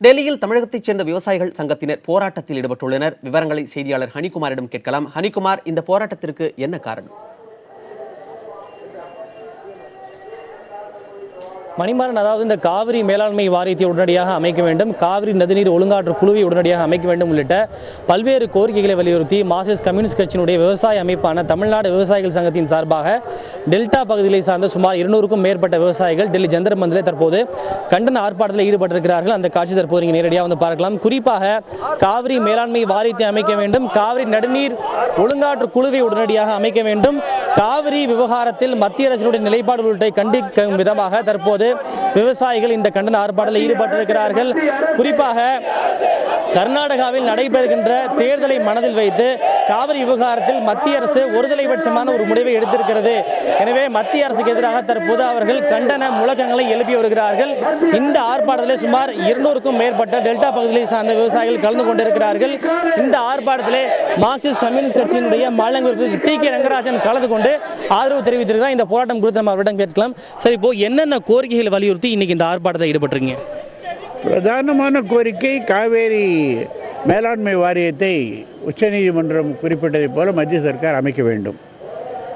டெல்லியில் தமிழகத்தைச் சேர்ந்த விவசாயிகள் சங்கத்தினர் போராட்டத்தில் ஈடுபட்டுள்ளனர். விவரங்களை செய்தியாளர் ஹனிகுமாரிடம் கேட்கலாம். ஹனிகுமார், இந்த போராட்டத்திற்கு என்ன காரணம்? மணிமாறன், அதாவது இந்த காவிரி மேலாண்மை வாரியத்தை உடனடியாக அமைக்க வேண்டும், காவிரி நதிநீர் ஒழுங்காற்று குழுவை உடனடியாக அமைக்க வேண்டும் உள்ளிட்ட பல்வேறு கோரிக்கைகளை வலியுறுத்தி மார்க்சிஸ்ட் கம்யூனிஸ்ட் கட்சியினுடைய விவசாய அமைப்பான தமிழ்நாடு விவசாயிகள் சங்கத்தின் சார்பாக டெல்டா பகுதிகளை சார்ந்த சுமார் 200க்கும் மேற்பட்ட விவசாயிகள் டெல்லி ஜந்தர் மந்திரில் தற்போது கண்டன ஆர்ப்பாட்டத்தில் ஈடுபட்டிருக்கிறார்கள். அந்த காட்சி தற்போது நீங்கள் நேரடியாக வந்து பார்க்கலாம். குறிப்பாக காவிரி மேலாண்மை வாரியத்தை அமைக்க வேண்டும், காவிரி நடுநீர் ஒழுங்காற்று குழுவை உடனடியாக அமைக்க வேண்டும், காவிரி விவகாரத்தில் மத்திய அரசினுடைய நிலைப்பாடு உள்ளிட்ட கண்டிக்கும் விதமாக தற்போது விவசாயிகள் இந்த கண்டன ஆர்ப்பாட்டத்தில் ஈடுபட்டிருக்கிறார்கள். குறிப்பாக கர்நாடகாவில் நடைபெறுகின்ற தேர்தலை மனதில் வைத்து காவிரி விவகாரத்தில் மத்திய அரசு ஒருதலைபட்சமான ஒரு முடிவை எடுத்திருக்கிறது. எனவே மத்திய அரசுக்கு எதிராக தற்போது அவர்கள் கண்டன முழக்கங்களை எழுப்பி வருகிறார்கள். இந்த ஆர்ப்பாட்டத்தில் சுமார் 200க்கும் மேற்பட்ட டெல்டா பகுதியை சார்ந்த விவசாயிகள் கலந்து கொண்டிருக்கிறார்கள். இந்த ஆர்ப்பாட்டத்திலே மார்க்சிஸ்ட் கம்யூனிஸ்ட் கட்சியினுடைய மாநில உறுப்பினர் டி.கே. ரங்கராஜன் கலந்து கொண்டு ஆதரவு தெரிவித்திருக்கிறார். இந்த போராட்டம் குறித்து நம்ம அவரிடம் கேட்கலாம். சரி, இப்போ என்னென்ன கோரிக்கைகளை வலியுறுத்தி இன்னைக்கு இந்த ஆர்ப்பாட்டத்தில் ஈடுபட்டிருக்கீங்க? பிரதானமான கோரிக்கை காவேரி மேலாண்மை வாரியத்தை உச்சநீதிமன்றம் குறிப்பிட்டதைப் போல மத்திய சர்க்கார் அமைக்க வேண்டும்.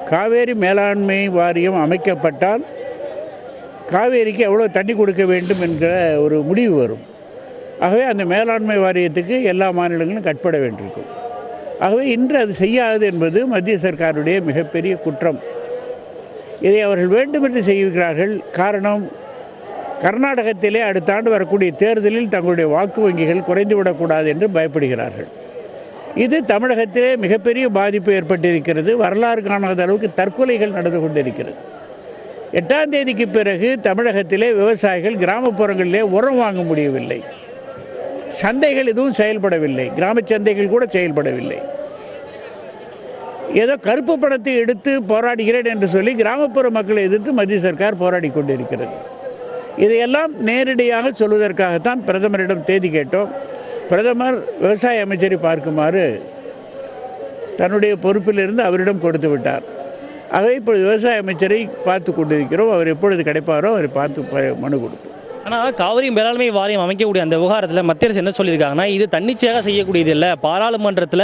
காவேரி மேலாண்மை வாரியம் அமைக்கப்பட்டால் காவேரிக்கு எவ்வளோ தண்ணி கொடுக்க வேண்டும் என்கிற ஒரு முடிவு வரும். ஆகவே அந்த மேலாண்மை வாரியத்துக்கு எல்லா மாநிலங்களும் கட்பட வேண்டியிருக்கும். ஆகவே இன்று அது செய்யாது என்பது மத்திய சர்க்காருடைய மிகப்பெரிய குற்றம். இதை அவர்கள் வேண்டுமென்று செய்கிறார்கள். காரணம், கர்நாடகத்திலே அடுத்த ஆண்டு வரக்கூடிய தேர்தலில் தங்களுடைய வாக்கு வங்கிகள் குறைந்துவிடக்கூடாது என்று பயப்படுகிறார்கள். இது தமிழகத்திலே மிகப்பெரிய பாதிப்பு ஏற்பட்டிருக்கிறது. வரலாறு காணாத அளவுக்கு தற்கொலைகள் நடந்து கொண்டிருக்கிறது. 8ஆம் தேதிக்கு பிறகு தமிழகத்திலே விவசாயிகள் கிராமப்புறங்களிலே உரம் வாங்க முடியவில்லை. சந்தைகள் எதுவும் செயல்படவில்லை, கிராம சந்தைகள் கூட செயல்படவில்லை. ஏதோ கருப்பு பணத்தை எடுத்து போராடுகிறேன் என்று சொல்லி கிராமப்புற மக்களை எதிர்த்து மத்திய சர்க்கார் போராடி கொண்டிருக்கிறது. இதையெல்லாம் நேரடியாக சொல்வதற்காகத்தான் பிரதமரிடம் தேதி கேட்டோம். பிரதமர் விவசாய அமைச்சரை பார்க்குமாறு தன்னுடைய பொறுப்பிலிருந்து அவரிடம் கொடுத்து விட்டார். ஆகவே இப்பொழுது விவசாய அமைச்சரை பார்த்து கொண்டிருக்கிறோம். அவர் எப்பொழுது கிடைப்பாரோ அவரை பார்த்து மனு கொடுப்போம். ஆனால் காவிரி மேலாண்மை வாரியம் அமைக்கக்கூடிய அந்த விவகாரத்தில் மத்திய அரசு என்ன சொல்லியிருக்காங்கன்னா, இது தன்னிச்சையாக செய்யக்கூடியது இல்லை, பாராளுமன்றத்தில்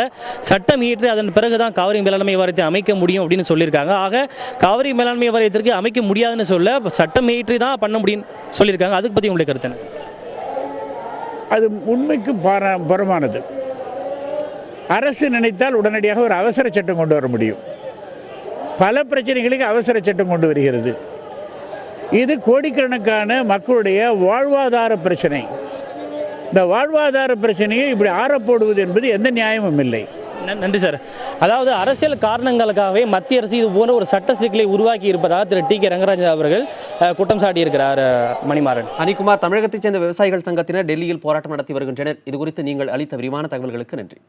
சட்டம் இயற்றி அதன் பிறகுதான் காவிரி மேலாண்மை வாரியத்தை அமைக்க முடியும் அப்படின்னு சொல்லியிருக்காங்க. ஆக காவிரி மேலாண்மை வாரியத்திற்கு அமைக்க முடியாதுன்னு சொல்ல சட்டம் இயற்றி தான் பண்ண முடியும்னு சொல்லியிருக்காங்க. அதுக்கு பற்றி உங்களுக்கு கருத்து என்ன? அது உண்மைக்கு புறமானது. அரசு நினைத்தால் உடனடியாக ஒரு அவசர சட்டம் கொண்டு வர முடியும். பல பிரச்சனைகளுக்கு அவசர சட்டம் கொண்டு வருகிறது. இது கோடிக்கணக்கான மக்களுடைய வாழ்வாதார பிரச்சனை. இந்த வாழ்வாதார பிரச்சனையை இப்படி ஆறப்போடுவது என்பது எந்த நியாயமும் இல்லை. நன்றி சார். அதாவது அரசியல் காரணங்களுக்காகவே மத்திய அரசு இது போன்ற ஒரு சட்ட சிக்கலை உருவாக்கி இருப்பதாக திரு டி.கே. ரங்கராஜன் அவர்கள் குற்றம் சாட்டியிருக்கிறார். மணிமாறன். ஹனிகுமார், தமிழகத்தைச் சேர்ந்த விவசாயிகள் சங்கத்தினர் டெல்லியில் போராட்டம் நடத்தி வருகின்றனர். இது குறித்து நீங்கள் அளித்த விரிவான தகவல்களுக்கு நன்றி.